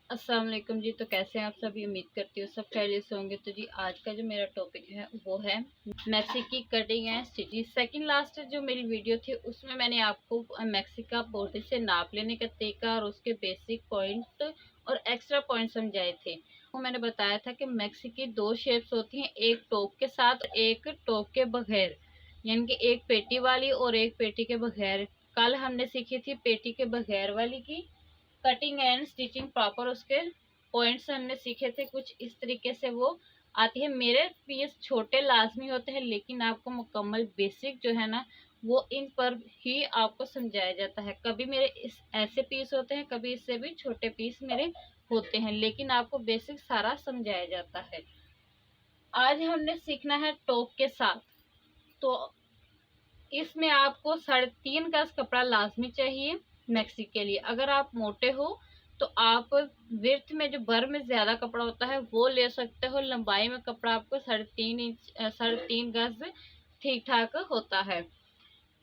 अस्सलाम वालेकुम जी। तो कैसे हैं आप सभी? उम्मीद करती हूँ सब खैरियत से होंगे। तो जी आज का जो मेरा टॉपिक है वो है मैक्सी की cutting and stitching. Second last जो मेरी वीडियो थी उसमें मैंने आपको मैक्सी का बोर्ड से नाप लेने का तरीका और उसके बेसिक पॉइंट और एक्स्ट्रा पॉइंट समझाए थे। वो मैंने बताया था कि मैक्सी की दो शेप्स होती हैं, एक टॉप के साथ एक टॉप के बगैर, यानी कि एक पेटी वाली और एक पेटी के बगैर। कल हमने सीखी थी पेटी के बगैर वाली की कटिंग एंड स्टिचिंग प्रॉपर, उसके पॉइंट्स हमने सीखे थे। कुछ इस तरीके से वो आती है। मेरे पीस छोटे लाजमी होते हैं, लेकिन आपको मुकम्मल बेसिक जो है ना वो इन पर ही आपको समझाया जाता है। कभी मेरे इस ऐसे पीस होते हैं, कभी इससे भी छोटे पीस मेरे होते हैं, लेकिन आपको बेसिक सारा समझाया जाता है। आज हमने सीखना है टॉप के साथ। तो इसमें आपको 3.5 गज कपड़ा लाजमी चाहिए मैक्सी के लिए। अगर आप मोटे हो तो आप विर्थ में जो बर में ज्यादा कपड़ा होता है वो ले सकते हो। लंबाई में कपड़ा आपको 3.5 गज ठीक ठाक होता है।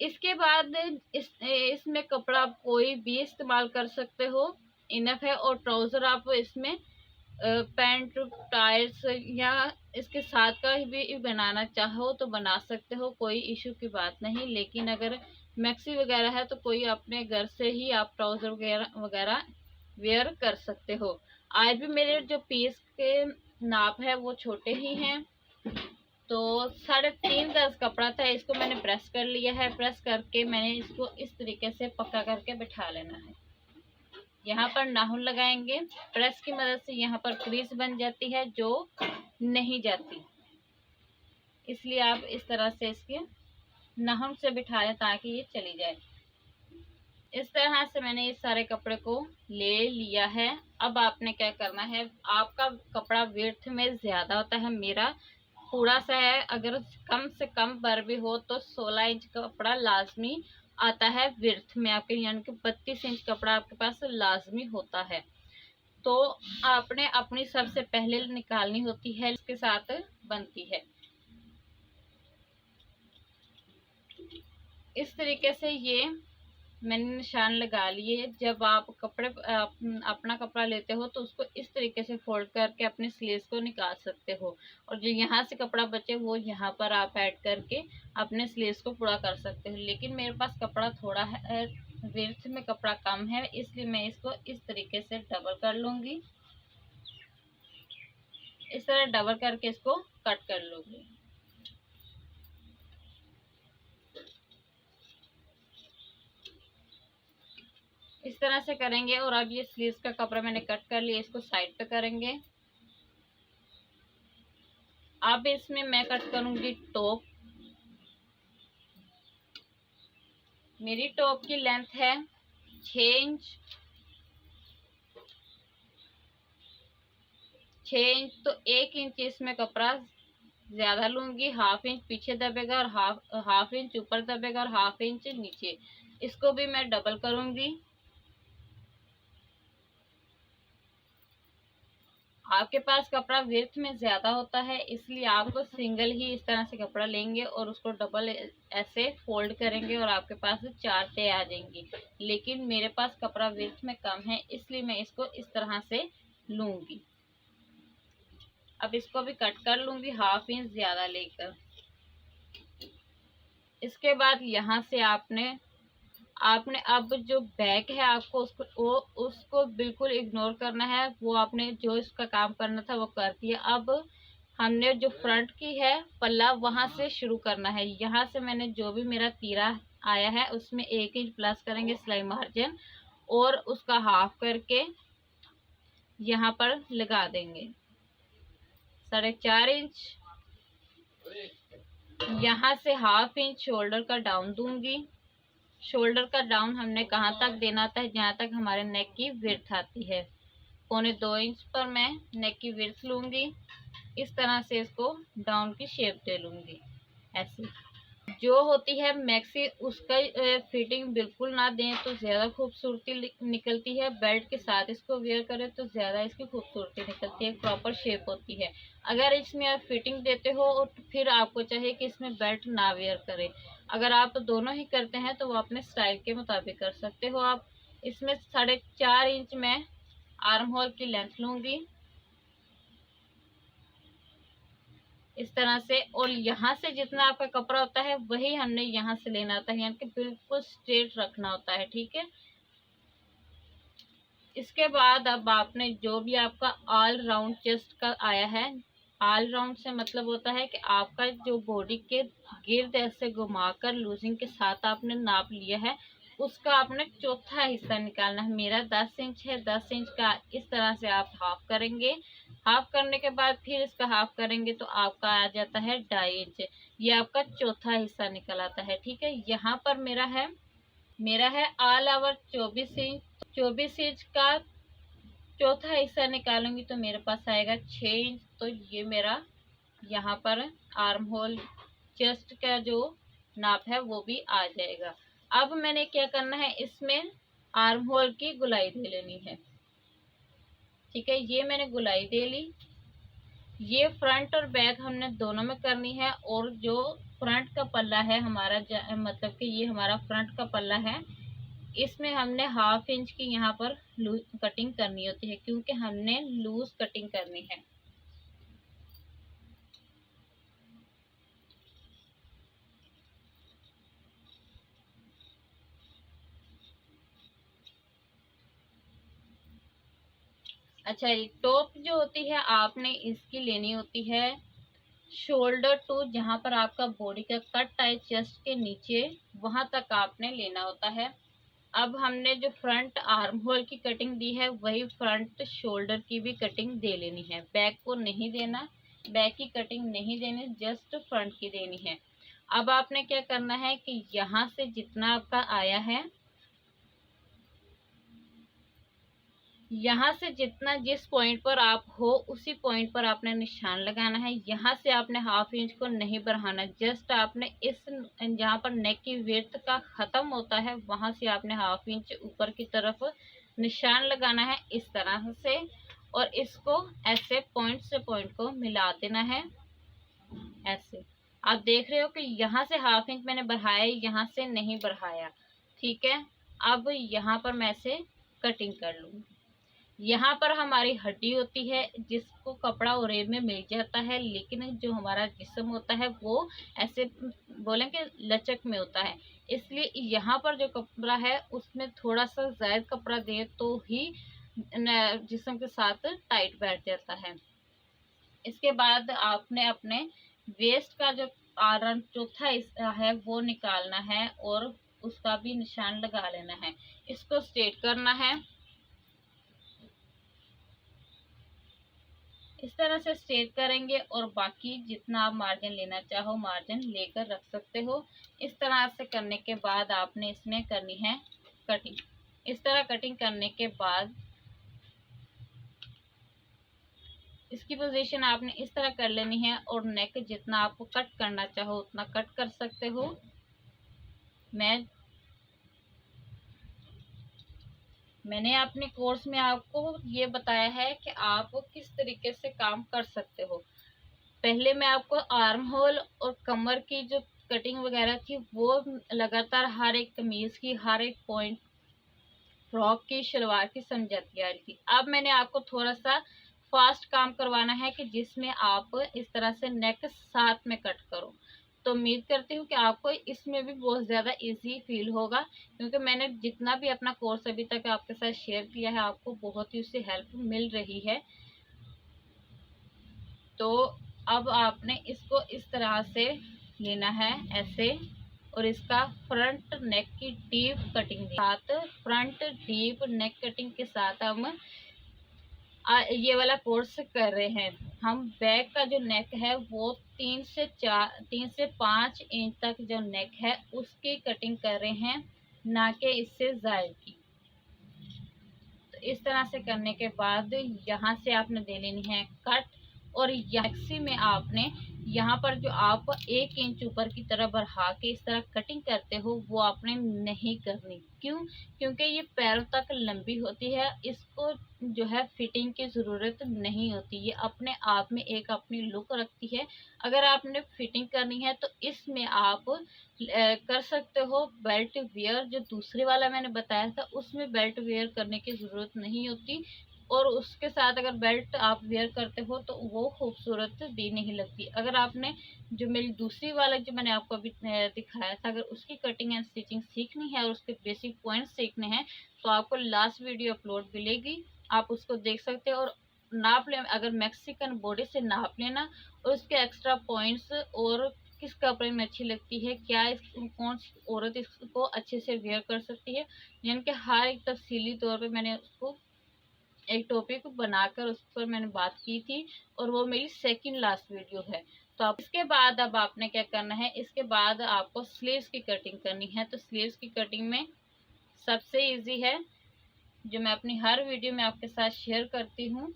इसके बाद इसमें कपड़ा आप कोई भी इस्तेमाल कर सकते हो, इनफ है। और ट्राउजर आप इसमें पैंट टाइल्स या इसके साथ का भी बनाना चाहो तो बना सकते हो, कोई इशू की बात नहीं। लेकिन अगर मैक्सी वगैरह है तो कोई अपने घर से ही आप ट्राउजर वगैरह वगैरह वेयर कर सकते हो। आज भी मेरे जो पीस के नाप है वो छोटे ही हैं। तो 3.5 गज कपड़ा था, इसको मैंने प्रेस कर लिया है। प्रेस करके मैंने इसको इस तरीके से पक्का करके बिठा लेना है। यहाँ पर नाखून लगाएंगे, प्रेस की मदद से यहाँ पर क्रीज बन जाती है जो नहीं जाती, इसलिए आप इस तरह से इसके नाखून से बिठा लें ताकि ये चली जाए। इस तरह से मैंने इस सारे कपड़े को ले लिया है। अब आपने क्या करना है, आपका कपड़ा विड्थ में ज्यादा होता है, मेरा थोड़ा सा है। अगर कम से कम पर भी हो तो 16 इंच कपड़ा लाजमी आता है विड्थ में आपके, यानी कि 32 इंच कपड़ा आपके पास लाजमी होता है। तो आपने अपनी सबसे पहले निकालनी होती है, इसके साथ बनती है। इस तरीके से ये मैंने निशान लगा लिए। जब आप अपना कपड़ा लेते हो तो उसको इस तरीके से फोल्ड करके अपने स्लीव्स को निकाल सकते हो, और जो यहाँ से कपड़ा बचे वो यहाँ पर आप ऐड करके अपने स्लीव्स को पूरा कर सकते हो। लेकिन मेरे पास कपड़ा थोड़ा है, विड्थ में कपड़ा कम है, इसलिए मैं इसको इस तरीके से डबल कर लूंगी। इस तरह डबल करके इसको कट कर लूंगी। इस तरह से करेंगे। और अब ये स्लीव्स का कपड़ा मैंने कट कर लिया, इसको साइड पे करेंगे। अब इसमें मैं कट करूंगी टॉप। मेरी टॉप की लेंथ है 6 इंच। 6 इंच तो 1 इंच इसमें कपड़ा ज्यादा लूंगी। हाफ इंच पीछे दबेगा और हाफ इंच ऊपर दबेगा और हाफ इंच नीचे। इसको भी मैं डबल करूंगी। आपके पास कपड़ा विड्थ में ज्यादा होता है, इसलिए आपको सिंगल ही इस तरह से कपड़ा लेंगे और उसको डबल ऐसे फोल्ड करेंगे और आपके पास 4 तय आ जाएंगी। लेकिन मेरे पास कपड़ा विड्थ में कम है, इसलिए मैं इसको इस तरह से लूंगी। अब इसको भी कट कर लूंगी हाफ इंच ज्यादा लेकर। इसके बाद यहाँ से आपने अब जो बैक है आपको उसको बिल्कुल इग्नोर करना है। वो आपने जो इसका काम करना था वो कर दिया। अब हमने जो फ्रंट की है पल्ला वहां से शुरू करना है। यहाँ से मैंने जो भी मेरा तीरा आया है उसमें 1 इंच प्लस करेंगे सिलाई मार्जिन, और उसका हाफ करके यहाँ पर लगा देंगे 4.5 इंच। यहाँ से हाफ इंच शोल्डर का डाउन दूंगी। शोल्डर का डाउन हमने कहाँ तक देना था, जहाँ तक हमारे नेक की विड्थ आती है। 1.25 इंच पर मैं नेक की विड्थ लूंगी। इस तरह से इसको डाउन की शेप दे लूंगी। ऐसे जो होती है मैक्सी उसका फिटिंग बिल्कुल ना दें तो ज्यादा खूबसूरती निकलती है। बेल्ट के साथ इसको वेयर करें तो ज्यादा इसकी खूबसूरती निकलती है, प्रॉपर शेप होती है। अगर इसमें आप फिटिंग देते हो और फिर आपको चाहिए कि इसमें बेल्ट ना वेयर करें, अगर आप दोनों ही करते हैं तो वो अपने स्टाइल के मुताबिक कर सकते हो। आप इसमें 4.5 इंच में आर्म होल की लेंथ लूंगी इस तरह से, और यहाँ से जितना आपका कपड़ा होता है वही हमने यहाँ से लेना होता है, यानी कि बिल्कुल स्ट्रेट रखना होता है। ठीक है, इसके बाद अब आपने जो भी आपका ऑल राउंड चेस्ट का आया है, ऑल राउंड से मतलब होता है कि आपका जो बॉडी के गिर्द ऐसे घुमाकर लूजिंग के साथ आपने नाप लिया है, उसका आपने चौथा हिस्सा निकालना है। मेरा 10 इंच है, 10 इंच का इस तरह से आप हाफ करेंगे। हाफ करने के बाद फिर इसका हाफ करेंगे तो आपका आ जाता है 2.5 इंच। ये आपका चौथा हिस्सा निकल आता है। ठीक है, यहाँ पर मेरा है ऑल ओवर 24 इंच। 24 इंच का चौथा हिस्सा निकालूंगी तो मेरे पास आएगा 6 इंच। तो ये मेरा यहाँ पर आर्म होल चेस्ट का जो नाप है वो भी आ जाएगा। अब मैंने क्या करना है, इसमें आर्म होल की गुलाई दे लेनी है। ठीक है, ये मैंने गुलाई दे ली। ये फ्रंट और बैक हमने दोनों में करनी है, और जो फ्रंट का पल्ला है हमारा, मतलब कि ये हमारा फ्रंट का पल्ला है, इसमें हमने 1/2 इंच की यहाँ पर लूज कटिंग करनी होती है, क्योंकि हमने लूज कटिंग करनी है। अच्छा, ये टॉप जो होती है आपने इसकी लेनी होती है शोल्डर टू, जहाँ पर आपका बॉडी का कट है चेस्ट के नीचे, वहां तक आपने लेना होता है। अब हमने जो फ्रंट आर्म होल की कटिंग दी है वही फ्रंट शोल्डर की भी कटिंग दे लेनी है। बैक को नहीं देना, बैक की कटिंग नहीं देनी, जस्ट फ्रंट की देनी है। अब आपने क्या करना है कि यहाँ से जितना आपका आया है, यहाँ से जितना जिस पॉइंट पर आप हो उसी पॉइंट पर आपने निशान लगाना है। यहाँ से आपने 1/2 इंच को नहीं बढ़ाना, जस्ट आपने इस जहाँ पर नेक की विड्थ का खत्म होता है वहां से आपने 1/2 इंच ऊपर की तरफ निशान लगाना है इस तरह से, और इसको ऐसे पॉइंट से पॉइंट को मिला देना है ऐसे। आप देख रहे हो कि यहाँ से 1/2 इंच मैंने बढ़ाया, यहाँ से नहीं बढ़ाया। ठीक है, अब यहाँ पर मैं से कटिंग कर लूंगी। यहाँ पर हमारी हड्डी होती है जिसको कपड़ा ओरेब में मिल जाता है, लेकिन जो हमारा जिस्म होता है वो ऐसे बोलेंगे लचक में होता है, इसलिए यहाँ पर जो कपड़ा है उसमें थोड़ा सा ज्यादा कपड़ा दे तो ही जिस्म के साथ टाइट बैठ जाता है। इसके बाद आपने अपने वेस्ट का जो आरण चौथा हिस्सा है वो निकालना है, और उसका भी निशान लगा लेना है। इसको स्ट्रेट करना है, इस तरह से स्ट्रेट करेंगे, और बाकी जितना आप मार्जिन लेना चाहो मार्जिन लेकर रख सकते हो। इस तरह से करने के बाद आपने इसमें करनी है कटिंग। इस तरह कटिंग करने के बाद इसकी पोजीशन आपने इस तरह कर लेनी है, और नेक जितना आपको कट करना चाहो उतना कट कर सकते हो। मैंने अपने कोर्स में आपको ये बताया है कि आप किस तरीके से काम कर सकते हो। पहले मैं आपको आर्म होल और कमर की जो कटिंग वगैरह थी वो लगातार हर एक कमीज की, हर एक पॉइंट, फ्रॉक की, शलवार की समझाती आ रही थी। अब मैंने आपको थोड़ा सा फास्ट काम करवाना है कि जिसमें आप इस तरह से नेक साथ में कट करो। तो उम्मीद करती हूँ कि आपको इसमें भी बहुत ज़्यादा इजी फील होगा, क्योंकि मैंने जितना भी अपना कोर्स अभी तक आपके साथ शेयर किया है आपको बहुत ही उससे हेल्प मिल रही है। तो अब आपने इसको इस तरह से लेना है ऐसे, और इसका फ्रंट नेक की डीप कटिंग के साथ, फ्रंट डीप नेक कटिंग के साथ हम ये वाला कोर्स कर रहे हैं। हम बैक का जो नेक है वो 3 से 5 इंच तक जो नेक है उसकी कटिंग कर रहे हैं, ना कि इससे ज्यादा की। तो इस तरह से करने के बाद यहाँ से आपने दे लेनी है कट, और यक्सी में आपने यहाँ पर जो आप 1 इंच ऊपर की तरफ बढ़ा के इस तरह कटिंग करते हो वो आपने नहीं करनी। क्यों? क्योंकि ये पैरों तक लंबी होती है, इसको जो है फिटिंग की ज़रूरत नहीं होती, ये अपने आप में एक अपनी लुक रखती है। अगर आपने फिटिंग करनी है तो इसमें आप कर सकते हो बेल्ट वेयर। जो दूसरे वाला मैंने बताया था उसमें बेल्ट वेयर करने की ज़रूरत नहीं होती, और उसके साथ अगर बेल्ट आप वेयर करते हो तो वो खूबसूरत भी नहीं लगती। अगर आपने जो मेरी दूसरी वाला जो मैंने आपको अभी दिखाया था, अगर उसकी कटिंग एंड स्टिचिंग सीखनी है और उसके बेसिक पॉइंट्स सीखने हैं तो आपको लास्ट वीडियो अपलोड मिलेगी, आप उसको देख सकते हो। और नाप ले, अगर मैक्सिकन बॉडी से नाप लेना और उसके एक्स्ट्रा पॉइंट्स और किस कपड़े में अच्छी लगती है, क्या कौन सी औरत इसको अच्छे से वेयर कर सकती है, यानी कि हर एक तफसीली तौर पे मैंने उसको एक टॉपिक बनाकर उस पर मैंने बात की थी, और वो मेरी सेकंड लास्ट वीडियो है। तो आप इसके बाद अब आपने क्या करना है, इसके बाद आपको स्लीव्स की कटिंग करनी है। तो स्लीव्स की कटिंग में सबसे इजी है, जो मैं अपनी हर वीडियो में आपके साथ शेयर करती हूँ।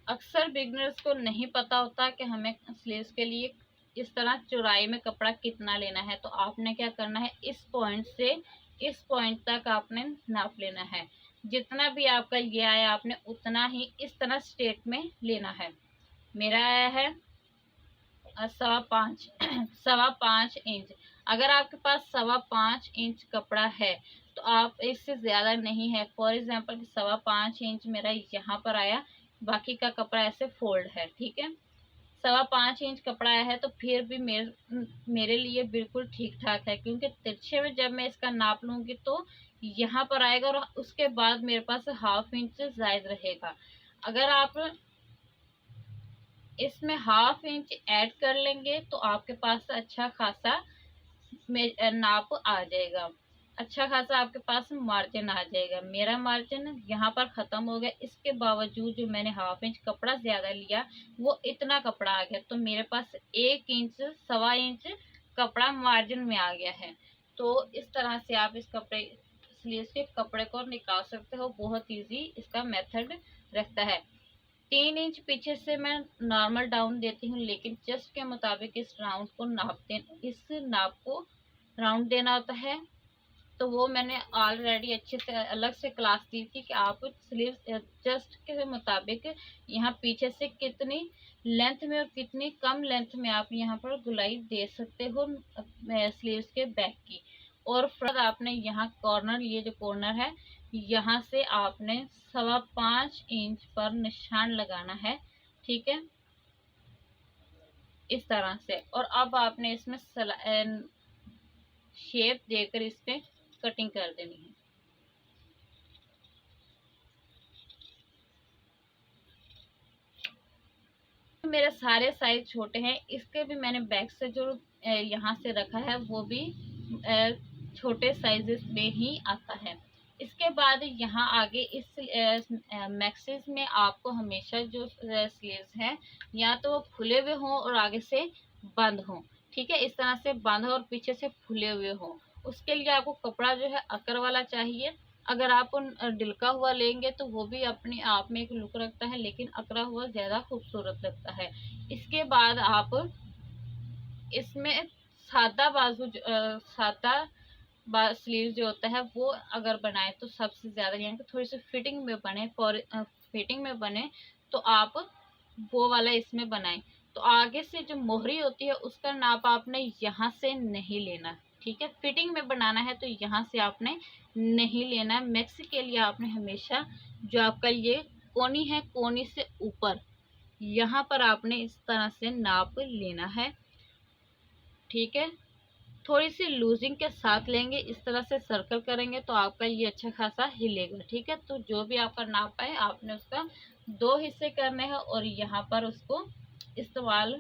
अक्सर बिगनर्स को नहीं पता होता कि हमें स्लीव्स के लिए इस तरह चौड़ाई में कपड़ा कितना लेना है। तो आपने क्या करना है, इस पॉइंट से इस पॉइंट तक आपने नाप लेना है। जितना भी आपका ये आया आपने उतना ही इस तरह स्ट्रेट में लेना है। मेरा आया है 5.25 5.25 इंच। अगर आपके पास 5.25 इंच कपड़ा है तो आप इससे ज़्यादा नहीं है। फॉर एग्जांपल 5.25 इंच मेरा यहाँ पर आया, बाकी का कपड़ा ऐसे फोल्ड है, ठीक है। 5.25 इंच कपड़ा आया है तो फिर भी मेरे लिए बिल्कुल ठीक ठाक है, क्योंकि तिरछे में जब मैं इसका नाप लूँगी तो यहाँ पर आएगा और उसके बाद मेरे पास 1/2 इंच ज़ायद रहेगा। अगर आप इसमें 1/2 इंच ऐड कर लेंगे तो आपके पास अच्छा खासा नाप आ जाएगा, अच्छा खासा आपके पास मार्जिन आ जाएगा। मेरा मार्जिन यहाँ पर ख़त्म हो गया, इसके बावजूद जो मैंने 1/2 इंच कपड़ा ज़्यादा लिया वो इतना कपड़ा आ गया, तो मेरे पास 1 इंच 1.25 इंच कपड़ा मार्जिन में आ गया है। तो इस तरह से आप इस कपड़े स्लीव्स के कपड़े को निकाल सकते हो, बहुत ईजी इसका मेथड रहता है। 3 इंच पीछे से मैं नॉर्मल डाउन देती हूँ, लेकिन चेस्ट के मुताबिक इस राउंड को इस नाप को राउंड देना होता है। तो वो मैंने ऑलरेडी अच्छे से अलग से क्लास दी थी कि आप स्लीव चेस्ट के मुताबिक यहाँ पीछे से कितनी लेंथ में और कितनी कम लेंथ में आप यहाँ पर गुलाई दे सकते हो स्लीव्स के बैक की। और फ्रंट आपने यहाँ कॉर्नर, ये जो कॉर्नर है यहाँ से आपने 5.25 इंच पर निशान लगाना है, ठीक है, इस तरह से। और अब आपने इसमें शेप देकर इसमें कटिंग कर देनी है। मेरे सारे साइज छोटे हैं, इसके भी मैंने बैक से जो यहाँ से रखा है वो भी छोटे साइजेस में ही आता है। इसके बाद यहाँ आगे इस मैक्सिस में आपको हमेशा जो स्लीव्स हैं या तो वो खुले हुए हों और आगे से बंद हों, ठीक है, इस तरह से बंद हो और पीछे से खुले हुए हों। उसके लिए आपको कपड़ा जो है अकर वाला चाहिए। अगर आप डिलका हुआ लेंगे तो वो भी अपने आप में एक लुक रखता है, लेकिन अकड़ा हुआ ज़्यादा खूबसूरत लगता है। इसके बाद आप इसमें सादा बाजू सादा स्लीव जो होता है वो अगर बनाए तो सबसे ज़्यादा, यानी कि थोड़ी सी फिटिंग में बने, फिटिंग में बने तो आप वो वाला इसमें बनाएं। तो आगे से जो मोहरी होती है उसका नाप आपने यहाँ से नहीं लेना, ठीक है। फिटिंग में बनाना है तो यहाँ से आपने नहीं लेना है। मैक्सी के लिए आपने हमेशा जो आपका ये कोनी है, कोनी से ऊपर यहाँ पर आपने इस तरह से नाप लेना है, ठीक है। थोड़ी सी लूजिंग के साथ लेंगे, इस तरह से सर्कल करेंगे तो आपका ये अच्छा खासा हिलेगा, ठीक है। तो जो भी आपका नाप है आपने उसका 2 हिस्से करने हैं और यहाँ पर उसको इस्तेमाल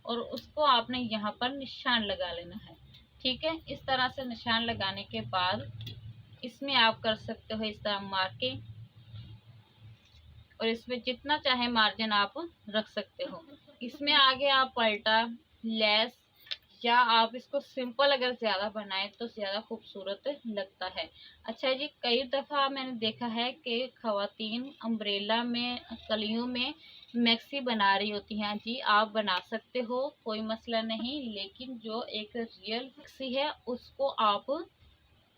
और उसको आपने यहाँ पर निशान लगा लेना है, ठीक है। इस तरह से निशान लगाने के बाद इसमें आप कर सकते हो इस तरह मार्किंग, और इसमें जितना चाहे मार्जिन आप रख सकते हो। इसमें आगे आप पल्टा, लेस या आप इसको सिंपल अगर ज़्यादा बनाएं तो ज़्यादा खूबसूरत लगता है। अच्छा जी, कई दफ़ा मैंने देखा है कि ख़वातीन अम्ब्रेला में कलियों में मैक्सी बना रही होती हैं। जी आप बना सकते हो, कोई मसला नहीं, लेकिन जो एक रियल मैक्सी है उसको आप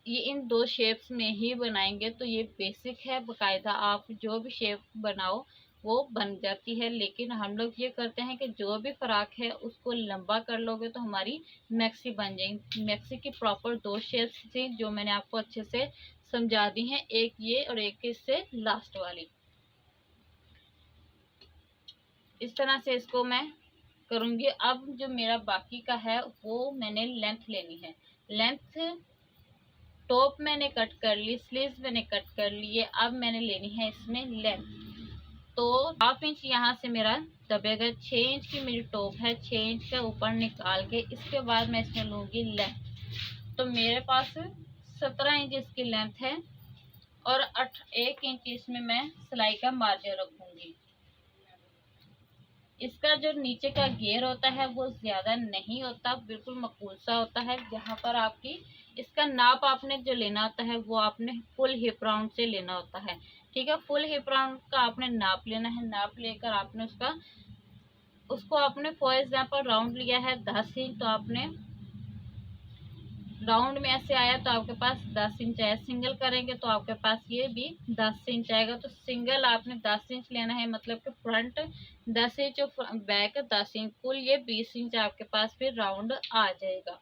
ये इन 2 शेप्स में ही बनाएंगे तो ये बेसिक है। बाकायदा आप जो भी शेप बनाओ वो बन जाती है। लेकिन हम लोग ये करते हैं कि जो भी फ्रॉक है उसको लंबा कर लोगे तो हमारी मैक्सी बन जाएगी। मैक्सी की प्रॉपर दो शेप्स थी जो मैंने आपको अच्छे से समझा दी हैं, एक ये और एक इससे लास्ट वाली। इस तरह से इसको मैं करूंगी। अब जो मेरा बाकी का है वो मैंने लेंथ लेनी है। लेंथ टॉप मैंने कट कर ली, स्लीव्स मैंने कट कर लिए, अब मैंने लेनी है इसमें लेंथ। तो 1/2 इंच यहाँ से मेरा दबेगा। 6 इंच की मेरी टॉप है, 6 इंच का ऊपर निकाल के इसके बाद मैं इसमें लूंगी लेंथ। तो मेरे पास 17 इंच इसकी लेंथ है और 1 इंच इसमें मैं सिलाई का मार्जिन रखूंगी। इसका जो नीचे का घेर होता है वो ज्यादा नहीं होता, बिल्कुल मकबूल सा होता है। जहाँ पर आपकी इसका नाप आपने जो लेना होता है वो आपने फुल हिप राउंड से लेना होता है। ठीक है, फुल हिप राउंड का आपने नाप लेना है। नाप लेकर आपने उसको आपने फॉर एग्जाम्पल राउंड लिया है 10 इंच, तो आपने राउंड में ऐसे आया तो आपके पास 10 इंच आया। सिंगल करेंगे तो आपके पास ये भी 10 इंच आएगा। तो सिंगल आपने 10 इंच लेना है, मतलब कि फ्रंट 10 इंच और बैक 10 इंच, कुल ये 20 इंच आपके पास फिर राउंड आ जाएगा।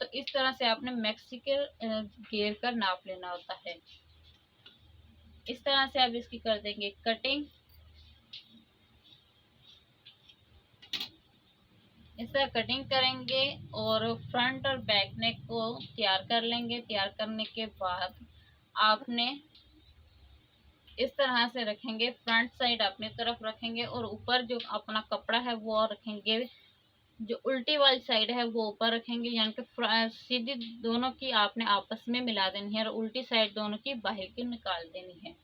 तो इस तरह से आपने मैक्सी के घेर का नाप लेना होता है। इस तरह से आप इसकी कर देंगे कटिंग। इस तरह कटिंग करेंगे और फ्रंट और बैक नेक को तैयार कर लेंगे। तैयार करने के बाद आपने इस तरह से रखेंगे, फ्रंट साइड अपनी तरफ रखेंगे और ऊपर जो अपना कपड़ा है वो रखेंगे, जो उल्टी वाली साइड है वो ऊपर रखेंगे। यानी कि सीधी दोनों की आपने आपस में मिला देनी है और उल्टी साइड दोनों की बाहर की निकाल देनी है।